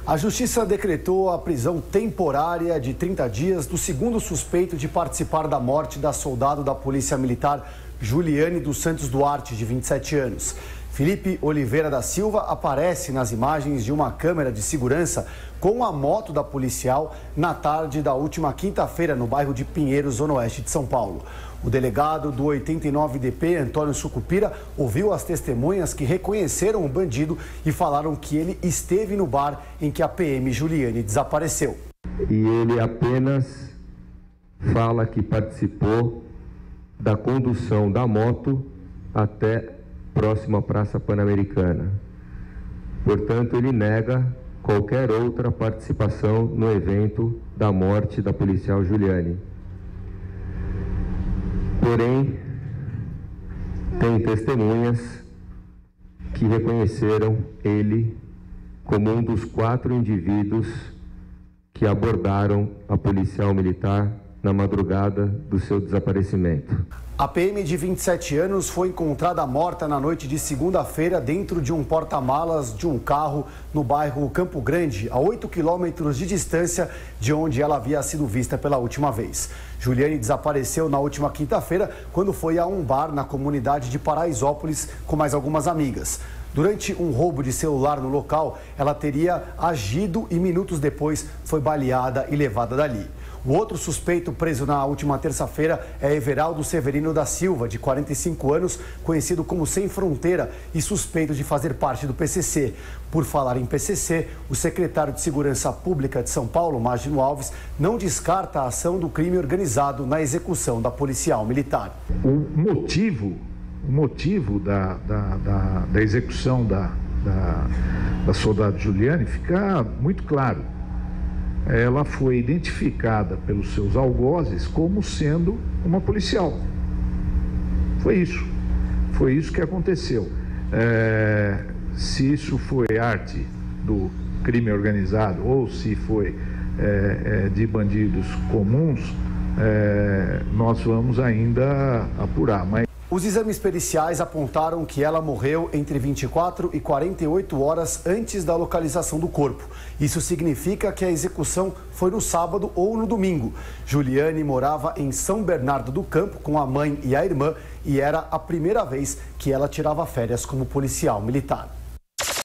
A Justiça decretou a prisão temporária de 30 dias do segundo suspeito de participar da morte da soldado da Polícia Militar Juliane dos Santos Duarte, de 27 anos. Felipe Oliveira da Silva aparece nas imagens de uma câmera de segurança com a moto da policial na tarde da última quinta-feira no bairro de Pinheiros, zona oeste de São Paulo. O delegado do 89DP, Antônio Sucupira, ouviu as testemunhas que reconheceram o bandido e falaram que ele esteve no bar em que a PM Juliane desapareceu. E ele apenas fala que participou da condução da moto até próximo à Praça Pan-Americana. Portanto, ele nega qualquer outra participação no evento da morte da policial Juliane. Porém, tem testemunhas que reconheceram ele como um dos 4 indivíduos que abordaram a policial militar na madrugada do seu desaparecimento. A PM de 27 anos foi encontrada morta na noite de segunda-feira dentro de um porta-malas de um carro no bairro Campo Grande, a 8 quilômetros de distância de onde ela havia sido vista pela última vez. Juliane desapareceu na última quinta-feira quando foi a um bar na comunidade de Paraisópolis com mais algumas amigas. Durante um roubo de celular no local, ela teria agido e minutos depois foi baleada e levada dali. O outro suspeito preso na última terça-feira é Everaldo Severino da Silva, de 45 anos, conhecido como Sem Fronteira e suspeito de fazer parte do PCC. Por falar em PCC, o secretário de Segurança Pública de São Paulo, Magino Alves, não descarta a ação do crime organizado na execução da policial militar. O motivo da execução da soldado Juliane fica muito claro. Ela foi identificada pelos seus algozes como sendo uma policial. Foi isso que aconteceu. Se isso foi arte do crime organizado ou se foi de bandidos comuns, nós vamos ainda apurar. Os exames periciais apontaram que ela morreu entre 24 e 48 horas antes da localização do corpo. Isso significa que a execução foi no sábado ou no domingo. Juliane morava em São Bernardo do Campo com a mãe e a irmã e era a primeira vez que ela tirava férias como policial militar.